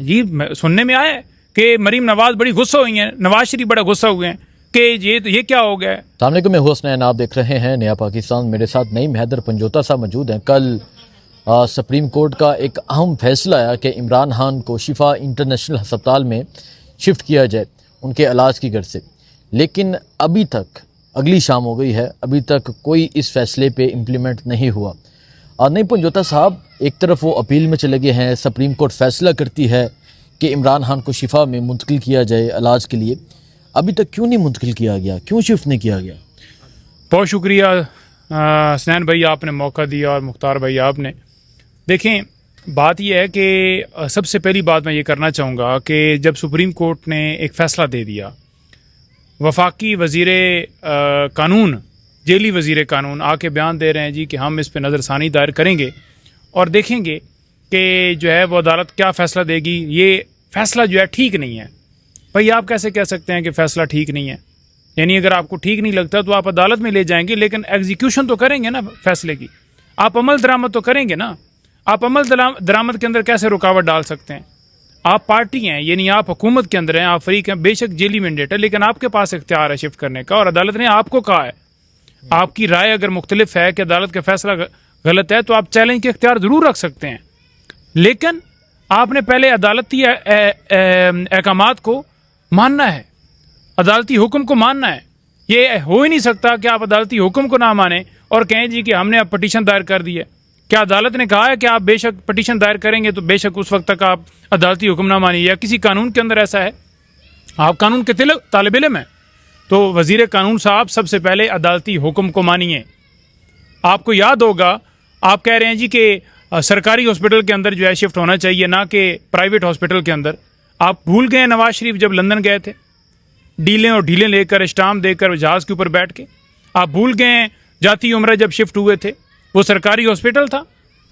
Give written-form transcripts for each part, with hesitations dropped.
جی سننے میں آیا ہے کہ مریم نواز بڑی غصہ ہوئی ہیں, نواز شریف بڑا غصہ ہوئے ہیں کہ یہ کیا ہو گیا ہے. السلام علیکم, میں حسنین, آپ دیکھ رہے ہیں نیا پاکستان. میرے ساتھ نعیم حیدر پنجوتا صاحب موجود ہیں. کل سپریم کورٹ کا ایک اہم فیصلہ آیا کہ عمران خان کو شفا انٹرنیشنل ہسپتال میں شفٹ کیا جائے ان کے علاج کی غرض سے, لیکن ابھی تک اگلی شام ہو گئی ہے, ابھی تک کوئی اس فیصلے پہ امپلیمنٹ نہیں ہوا. اور نہیں پنجوتا صاحب, ایک طرف وہ اپیل میں چلے گئے ہیں, سپریم کورٹ فیصلہ کرتی ہے کہ عمران خان کو شفا میں منتقل کیا جائے علاج کے لیے, ابھی تک کیوں نہیں منتقل کیا گیا, کیوں شفٹ نہیں کیا گیا؟ بہت شکریہ حسنین بھائی, آپ نے موقع دیا, اور مختار بھائی آپ نے. دیکھیں بات یہ ہے کہ سب سے پہلی بات میں یہ کرنا چاہوں گا کہ جب سپریم کورٹ نے ایک فیصلہ دے دیا, وفاقی وزیر قانون, جیلی وزیر قانون آ کے بیان دے رہے ہیں جی کہ ہم اس پہ نظر ثانی دائر کریں گے اور دیکھیں گے کہ جو ہے وہ عدالت کیا فیصلہ دے گی. یہ فیصلہ جو ہے ٹھیک نہیں ہے. بھائی آپ کیسے کہہ سکتے ہیں کہ فیصلہ ٹھیک نہیں ہے؟ یعنی اگر آپ کو ٹھیک نہیں لگتا تو آپ عدالت میں لے جائیں گے, لیکن ایگزیکیوشن تو کریں گے نا فیصلے کی, آپ عمل درآمد تو کریں گے نا. آپ عمل درآمد کے اندر کیسے رکاوٹ ڈال سکتے ہیں؟ آپ پارٹی ہیں, یعنی آپ حکومت کے اندر ہیں, آپ فریق ہیں, بے شک جیلی مینڈیٹ ہے, لیکن آپ کے پاس اختیار ہے شفٹ کرنے کا, اور عدالت نے آپ کو کہا ہے. آپ کی رائے اگر مختلف ہے کہ عدالت کا فیصلہ غلط ہے تو آپ چیلنج کے اختیار ضرور رکھ سکتے ہیں, لیکن آپ نے پہلے عدالتی احکامات کو ماننا ہے, عدالتی حکم کو ماننا ہے. یہ ہو ہی نہیں سکتا کہ آپ عدالتی حکم کو نہ مانیں اور کہیں جی کہ ہم نے اب پٹیشن دائر کر دی ہے. کیا عدالت نے کہا ہے کہ آپ بے شک پٹیشن دائر کریں گے تو بے شک اس وقت تک آپ عدالتی حکم نہ مانیے؟ یا کسی قانون کے اندر ایسا ہے؟ آپ قانون کے طالب علم ہیں تو وزیر قانون صاحب سب سے پہلے عدالتی حکم کو مانیے. آپ کو یاد ہوگا آپ کہہ رہے ہیں جی کہ سرکاری ہاسپٹل کے اندر جو ہے شفٹ ہونا چاہیے, نہ کہ پرائیویٹ ہاسپٹل کے اندر. آپ بھول گئے نواز شریف جب لندن گئے تھے ڈیلیں اور ڈھیلیں لے کر, اسٹامپ دے کر جہاز کے اوپر بیٹھ کے؟ آپ بھول گئے جاتی عمرہ جب شفٹ ہوئے تھے وہ سرکاری ہاسپٹل تھا؟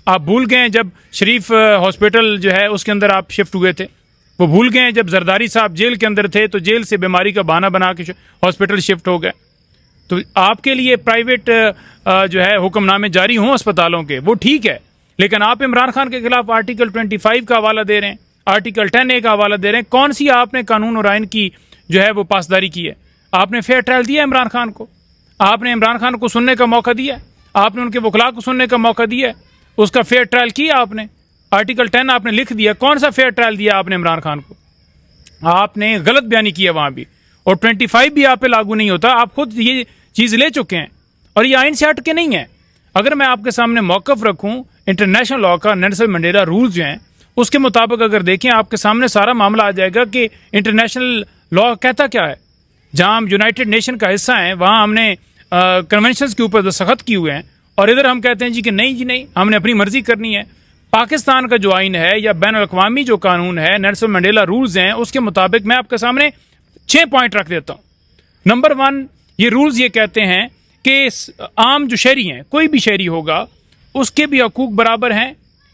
آپ بھول گئے جب شریف ہاسپٹل جو ہے اس کے اندر آپ شفٹ ہوئے تھے؟ وہ بھول گئے جب زرداری صاحب جیل کے اندر تھے تو جیل سے بیماری کا بہانہ بنا کے ہاسپٹل شفٹ ہو گئے؟ تو آپ کے لیے پرائیویٹ جو ہے حکم نامے جاری ہوں اسپتالوں کے, وہ ٹھیک ہے, لیکن آپ عمران خان کے خلاف آرٹیکل 25 کا حوالہ دے رہے ہیں, آرٹیکل 10A کا حوالہ دے رہے ہیں. کون سی آپ نے قانون اور آئین کی جو ہے وہ پاسداری کی ہے؟ آپ نے فیئر ٹرائل دیا عمران خان کو, آپ نے عمران خان کو سننے کا موقع دیا, آپ نے ان کے وکلاء کو سننے کا موقع دیا, اس کا فیئر ٹرائل کیا آپ نے, آرٹیکل 10 آپ نے لکھ دیا. کون سا فیئر ٹرائل دیا آپ نے عمران خان کو؟ آپ نے غلط بیانی کیا وہاں بھی, اور 25 بھی آپ پہ لاگو نہیں ہوتا. آپ خود یہ چیز لے چکے ہیں اور یہ آئین سے ہٹ کے نہیں ہے. اگر میں آپ کے سامنے موقف رکھوں انٹرنیشنل لاء کا, نیلسن منڈیلا رولز جو ہیں اس کے مطابق اگر دیکھیں آپ کے سامنے سارا معاملہ آ جائے گا کہ انٹرنیشنل لاء کہتا کیا ہے. جہاں ہم یونائٹڈ نیشن کا حصہ ہیں وہاں ہم نے کنونشنز کے اوپر دستخط کیے ہوئے ہیں, اور ادھر ہم کہتے ہیں جی کہ نہیں جی نہیں, ہم نے اپنی مرضی کرنی ہے. پاکستان کا جو آئین ہے یا بین الاقوامی جو قانون ہے, نیلسن منڈیلا رولز ہیں, اس کے مطابق میں آپ کے سامنے 6 پوائنٹ رکھ دیتا ہوں. نمبر 1, یہ رولز یہ کہتے ہیں کہ عام جو شہری ہیں, کوئی بھی شہری ہوگا, اس کے بھی حقوق برابر ہیں,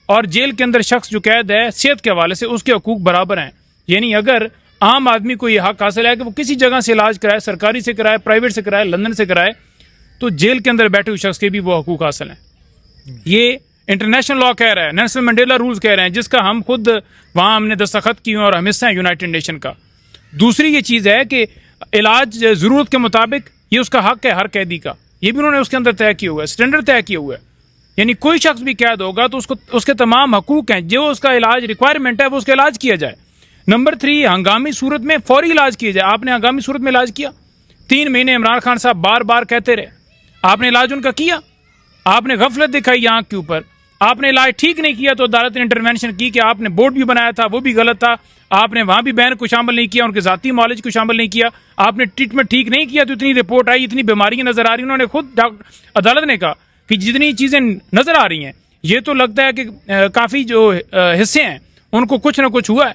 اور جیل کے اندر شخص جو قید ہے صحت کے حوالے سے اس کے حقوق برابر ہیں. یعنی اگر عام آدمی کو یہ حق حاصل ہے کہ وہ کسی جگہ سے علاج کرائے, سرکاری سے کرائے, پرائیویٹ سے کرائے, لندن سے کرائے, تو جیل کے اندر بیٹھے ہوئے شخص کے بھی وہ حقوق حاصل ہیں. یہ انٹرنیشنل لاء کہہ رہا ہے, نیلسن منڈیلا رولز کہہ رہے ہیں, جس کا ہم خود وہاں ہم نے دستخط کیے ہیں اور ہم حصہ ہیں یونائٹڈ نیشن کا. دوسری یہ چیز ہے کہ علاج ضرورت کے مطابق یہ اس کا حق ہے ہر قیدی کا, یہ بھی انہوں نے اس کے اندر طے کیا ہوا ہے, اسٹینڈرڈ طے کیا ہوا ہے. یعنی کوئی شخص بھی قید ہوگا تو اس کے تمام حقوق ہیں, جو اس کا علاج ریکوائرمنٹ ہے وہ اس کا علاج کیا جائے. نمبر 3, ہنگامی صورت میں فوری علاج کیا جائے. آپ نے ہنگامی صورت میں علاج کیا؟ 3 مہینے عمران خان صاحب بار بار کہتے رہے, آپ نے علاج ان کا کیا؟ آپ نے غفلت دکھائی آنکھ کے اوپر, آپ نے علاج ٹھیک نہیں کیا تو عدالت نے انٹرونشن کی کہ آپ نے بورڈ بھی بنایا تھا وہ بھی غلط تھا, آپ نے وہاں بھی بین کو شامل نہیں کیا, ان کے ذاتی معالج کو شامل نہیں کیا, آپ نے ٹریٹمنٹ ٹھیک نہیں کیا تو اتنی رپورٹ آئی, اتنی بیماریاں نظر آ رہی. انہوں نے خود عدالت نے کہا کہ جتنی چیزیں نظر آ رہی ہیں یہ تو لگتا ہے کہ کافی جو حصے ہیں ان کو کچھ نہ کچھ ہوا ہے.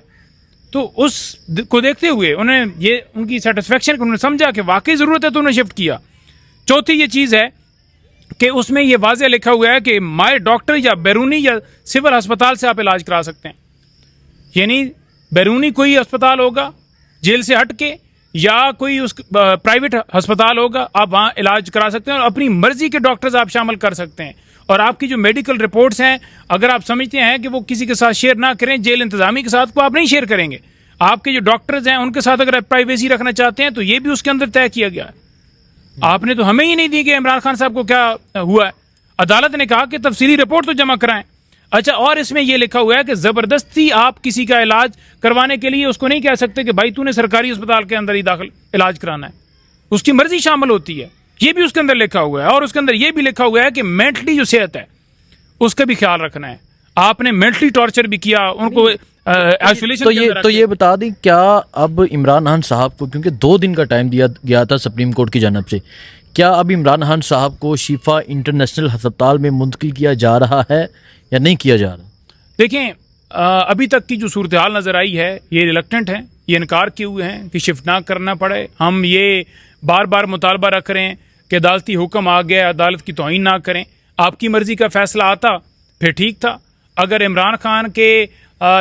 تو اس کو دیکھتے ہوئے انہوں نے یہ ان کی سیٹسفیکشن کو انہوں نے سمجھا کہ واقعی ضرورت ہے تو انہوں نے شفٹ کیا. چوتھی یہ چیز ہے کہ اس میں یہ واضح لکھا ہوا ہے کہ ماہر ڈاکٹر یا بیرونی یا سول ہسپتال سے آپ علاج کرا سکتے ہیں. یعنی بیرونی کوئی ہسپتال ہوگا جیل سے ہٹ کے, یا کوئی اس پرائیویٹ ہسپتال ہوگا, آپ وہاں علاج کرا سکتے ہیں اور اپنی مرضی کے ڈاکٹرز آپ شامل کر سکتے ہیں. اور آپ کی جو میڈیکل رپورٹس ہیں اگر آپ سمجھتے ہیں کہ وہ کسی کے ساتھ شیئر نہ کریں، جیل انتظامی کے ساتھ کو آپ نہیں شیئر کریں گے، آپ کے جو ڈاکٹرز ہیں ان کے ساتھ اگر آپ پرائیویسی رکھنا چاہتے ہیں تو یہ بھی اس کے اندر طے کیا گیا ہے۔ آپ نے تو ہمیں ہی نہیں دی کہ عمران خان صاحب کو کیا ہوا ہے۔ عدالت نے کہا کہ تفصیلی رپورٹ تو جمع کرائیں۔ اچھا، اور اس میں یہ لکھا ہوا ہے کہ زبردستی آپ کسی کا علاج کروانے کے لیے اس کو نہیں کہہ سکتے کہ بھائی تو نے سرکاری اسپتال کے اندر ہی داخل علاج کرانا ہے، اس کی مرضی شامل ہوتی ہے، یہ بھی اس کے اندر لکھا ہوا ہے۔ اور اس کے اندر یہ بھی لکھا ہوا ہے کہ مینٹلی جو صحت ہے اس کا بھی خیال رکھنا ہے۔ آپ نے مینٹلی ٹارچر بھی کیا، ان کو آئسولیشن تو یہ بتا دیں کیا اب عمران خان صاحب کو، کیونکہ 2 دن کا ٹائم دیا گیا تھا سپریم کورٹ کی جانب سے، کیا اب عمران خان صاحب کو شفا انٹرنیشنل ہسپتال میں منتقل کیا جا رہا ہے یا نہیں کیا جا رہا؟ دیکھیں، ابھی تک کی جو صورتحال نظر آئی ہے یہ ریلکٹنٹ ہیں، یہ انکار کیے ہوئے ہیں کہ شفٹ نہ کرنا پڑے۔ ہم یہ بار بار مطالبہ رکھ رہے ہیں کہ عدالتی حکم آ گیا، عدالت کی توہین نہ کریں، آپ کی مرضی کا فیصلہ آتا پھر ٹھیک تھا۔ اگر عمران خان کے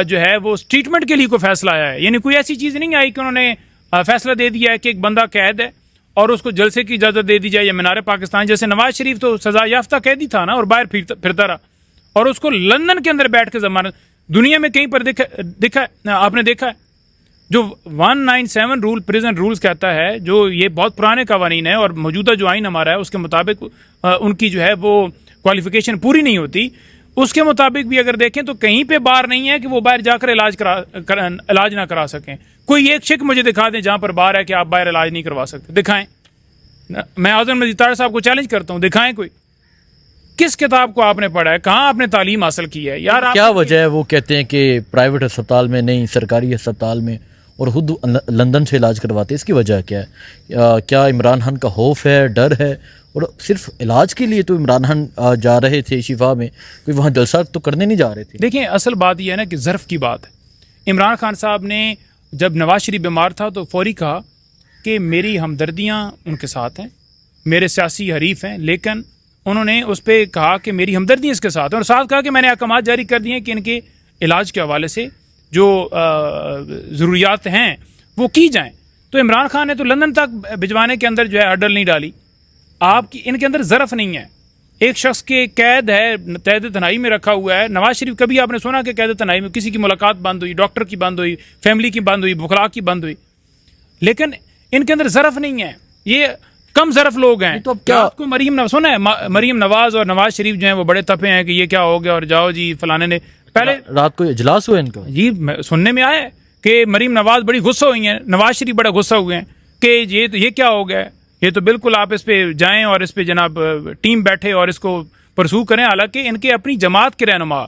جو ہے وہ ٹریٹمنٹ کے لیے کوئی فیصلہ آیا ہے، یعنی کوئی ایسی چیز نہیں آئی کہ انہوں نے فیصلہ دے دیا ہے کہ ایک بندہ قید ہے اور اس کو جلسے کی اجازت دے دی جائے، یا مینار پاکستان جیسے نواز شریف تو سزا یافتہ قیدی تھا نا اور باہر پھرتا رہا، اور اس کو لندن کے اندر بیٹھ کے ضمانت، دنیا میں کہیں پر دیکھا آپ نے دیکھا ہے؟ جو 197 رول پریزن رولز کہتا ہے، جو یہ بہت پرانے قوانین ہیں اور موجودہ جو آئین ہمارا ہے اس کے مطابق ان کی جو ہے وہ کوالیفیکیشن پوری نہیں ہوتی، اس کے مطابق بھی اگر دیکھیں تو کہیں پہ بار نہیں ہے کہ وہ باہر جا کر علاج نہ کرا سکیں۔ کوئی ایک شک مجھے دکھا دیں جہاں پر بار ہے کہ آپ باہر علاج نہیں کروا سکتے، دکھائیں۔ میں اعظم مزید طاہر صاحب کو چیلنج کرتا ہوں، دکھائیں کوئی، کس کتاب کو آپ نے پڑھا ہے، کہاں آپ نے تعلیم حاصل کی ہے یار؟ کیا وجہ ہے وہ کہتے ہیں کہ پرائیویٹ ہسپتال میں نہیں، سرکاری ہسپتال میں، اور خود لندن سے علاج کرواتے ہیں؟ اس کی وجہ کیا ہے؟ کیا عمران خان کا خوف ہے، ڈر ہے؟ اور صرف علاج کے لیے تو عمران خان جا رہے تھے شفا میں، کوئی وہاں جلسہ تو کرنے نہیں جا رہے تھے۔ دیکھیں، اصل بات یہ ہے نا کہ ظرف کی بات ہے۔ عمران خان صاحب نے جب نواز شریف بیمار تھا تو فوری کہا کہ میری ہمدردیاں ان کے ساتھ ہیں، میرے سیاسی حریف ہیں، لیکن انہوں نے اس پہ کہا کہ میری ہمدردی اس کے ساتھ ہے، اور ساتھ کہا کہ میں نے احکامات جاری کر دیے ہیں کہ ان کے علاج کے حوالے سے جو ضروریات ہیں وہ کی جائیں۔ تو عمران خان نے تو لندن تک بھجوانے کے اندر جو ہے ہڈل نہیں ڈالی۔ آپ کی ان کے اندر ظرف نہیں ہے، ایک شخص کے قید ہے، قید تنہائی میں رکھا ہوا ہے۔ نواز شریف کبھی آپ نے سنا کہ قید تنہائی میں کسی کی ملاقات بند ہوئی، ڈاکٹر کی بند ہوئی، فیملی کی بند ہوئی، بخلا کی بند ہوئی؟ لیکن ان کے اندر ظرف نہیں ہے، یہ کم ظرف لوگ ہیں۔ تو اب کیا آپ کو مریم نواز اور نواز شریف جو ہیں وہ بڑے تپے ہیں کہ یہ کیا ہو گیا، اور جاؤ جی فلانے نے پہلے رات کو اجلاس ہوا ان کا، جی سننے میں آیا ہے کہ مریم نواز بڑی غصہ ہوئی ہیں، نواز شریف بڑا غصہ ہوئے ہیں کہ یہ کیا ہو گیا ہے، یہ تو بالکل آپ اس پہ جائیں اور اس پہ جناب ٹیم بیٹھے اور اس کو پرسو کریں۔ حالانکہ ان کے اپنی جماعت کے رہنما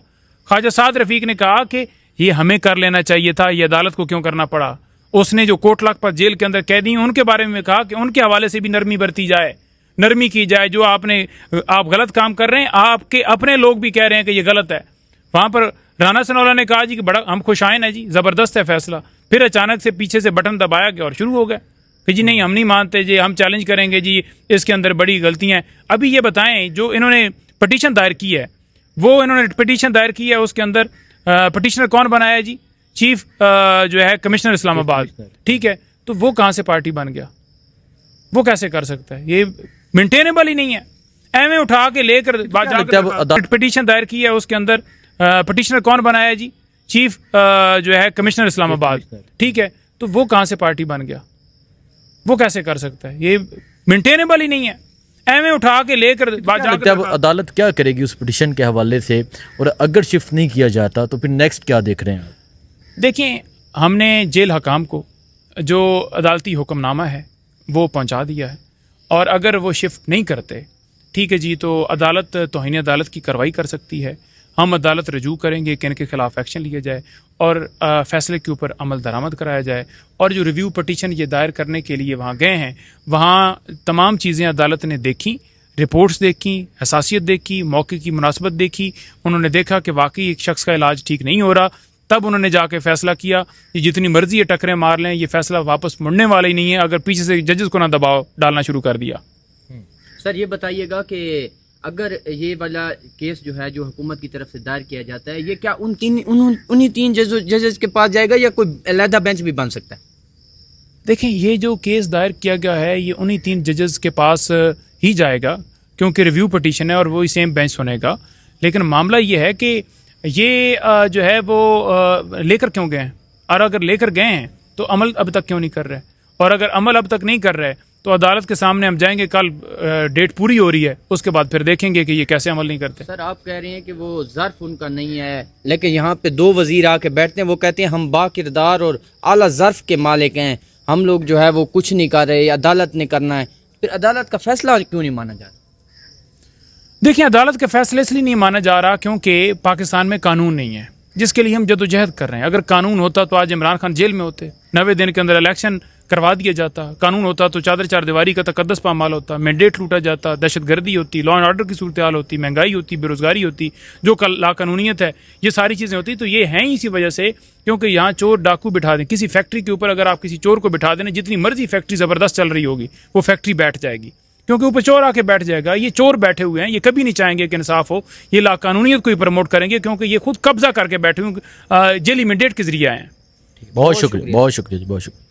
خواجہ سعد رفیق نے کہا کہ یہ ہمیں کر لینا چاہیے تھا، یہ عدالت کو کیوں کرنا پڑا۔ اس نے جو کوٹ لاکھ پر جیل کے اندر قیدی ہیں ان کے بارے میں کہا کہ ان کے حوالے سے بھی نرمی برتی جائے، نرمی کی جائے، جو آپ غلط کام کر رہے ہیں، آپ کے اپنے لوگ بھی کہہ رہے ہیں کہ یہ غلط ہے۔ وہاں پر رانا ثناءاللہ نے کہا جی کہ بڑا ہم خوشائن ہیں جی، زبردست ہے فیصلہ، پھر اچانک سے پیچھے سے بٹن دبایا گیا اور شروع ہو گیا کہ جی نہیں ہم نہیں مانتے جی، ہم چیلنج کریں گے جی، اس کے اندر بڑی غلطیاں ہیں۔ ابھی یہ بتائیں جو انہوں نے پٹیشن دائر کی ہے، وہ انہوں نے پٹیشن دائر کی ہے، اس کے اندر پٹیشنر کون بنایا ہے جی؟ چیف جو ہے کمشنر اسلام آباد، ٹھیک ہے، تو وہ کہاں سے پارٹی بن گیا؟ وہ کیسے کر سکتا ہے؟ یہ مینٹینیبل ہی نہیں ہے۔ ایویں اٹھا کے لے کر پٹیشن دائر کی ہے، اس کے اندر پٹیشنر کون بنایا ہے جی؟ چیف جو ہے کمشنر اسلام آباد، ٹھیک ہے، تو وہ کہاں سے پارٹی بن گیا؟ وہ کیسے کر سکتا ہے؟ یہ مینٹینیبل ہی نہیں ہے۔ ایویں اٹھا کے لے کر عدالت کیا کرے گی اس پٹیشن کے حوالے سے، اور اگر شفٹ نہیں کیا جاتا تو پھر نیکسٹ کیا دیکھ رہے ہیں آپ؟ دیکھیں، ہم نے جیل حکام کو جو عدالتی حکم نامہ ہے وہ پہنچا دیا ہے، اور اگر وہ شفٹ نہیں کرتے، ٹھیک ہے جی، تو عدالت توہین عدالت کی کارروائی کر سکتی ہے۔ ہم عدالت رجوع کریں گے کہ ان کے خلاف ایکشن لیا جائے اور فیصلے کے اوپر عمل درآمد کرایا جائے۔ اور جو ریویو پٹیشن یہ دائر کرنے کے لیے وہاں گئے ہیں، وہاں تمام چیزیں عدالت نے دیکھیں، رپورٹس دیکھی، حساسیت دیکھی، موقع کی مناسبت دیکھی، انہوں نے دیکھا کہ واقعی ایک شخص کا علاج ٹھیک نہیں ہو رہا، تب انہوں نے جا کے فیصلہ کیا یہ جتنی مرضی یہ ٹکریں مار لیں، یہ فیصلہ واپس مڑنے والا ہی نہیں ہے اگر پیچھے سے ججز کو نہ دباؤ ڈالنا شروع کر دیا۔ سر یہ بتائیے گا کہ اگر یہ والا کیس جو ہے جو حکومت کی طرف سے دائر کیا جاتا ہے، یہ کیا انہی تین ججز کے پاس جائے گا یا کوئی علیحدہ بینچ بھی بن سکتا ہے؟ دیکھیں، یہ جو کیس دائر کیا گیا ہے یہ انہی 3 ججز کے پاس ہی جائے گا کیونکہ ریویو پٹیشن ہے اور وہی سیم بینچ سنے گا. لیکن معاملہ یہ ہے کہ یہ جو ہے وہ لے کر کیوں گئے ہیں, اور اگر لے کر گئے ہیں تو عمل اب تک کیوں نہیں کر رہے, اور اگر عمل اب تک نہیں کر رہے تو عدالت کے سامنے ہم جائیں گے, کل ڈیٹ پوری ہو رہی ہے, اس کے بعد پھر دیکھیں گے کہ یہ کیسے عمل نہیں کرتے. سر آپ کہہ رہے ہیں کہ وہ ظرف ان کا نہیں ہے, لیکن یہاں پہ 2 وزیر آ کے بیٹھتے ہیں, وہ کہتے ہیں ہم با کردار اور اعلیٰ ظرف کے مالک ہیں, ہم لوگ جو ہے وہ کچھ نہیں کر رہے, عدالت نے کرنا ہے. پھر عدالت کا فیصلہ کیوں نہیں مانا جاتا؟ دیکھیں, عدالت کا فیصلہ اس لیے نہیں مانا جا رہا کیونکہ پاکستان میں قانون نہیں ہے جس کے لیے ہم جدوجہد کر رہے ہیں. اگر قانون ہوتا تو آج عمران خان جیل میں ہوتے, 90 دن کے اندر الیکشن کروا دیا جاتا. قانون ہوتا تو چادر چار دیواری کا تقدس پامال ہوتا, مینڈیٹ لوٹا جاتا, دہشت گردی ہوتی, لا اینڈ آرڈر کی صورتحال ہوتی, مہنگائی ہوتی, بے روزگاری ہوتی, جو لا قانونیت ہے, یہ ساری چیزیں ہوتی. تو یہ ہیں اسی وجہ سے کیونکہ یہاں چور ڈاکو بٹھا دیں. کسی فیکٹری کے اوپر اگر آپ کسی چور کو بٹھا دیں, جتنی مرضی فیکٹری زبردست چل رہی ہوگی, وہ فیکٹری بیٹھ جائے گی کیونکہ اوپر چور آ کے بیٹھ جائے گا. یہ چور بیٹھے ہوئے ہیں, یہ کبھی نہیں چاہیں گے کہ انصاف ہو, یہ لا قانونیت کو ہی پروموٹ کریں گے کیونکہ یہ خود قبضہ کر کے بیٹھے ہوئے جیلی مینڈیٹ کے ذریعے آئے ہیں. بہت شکریہ, بہت شکریہ جی, بہت شکریہ.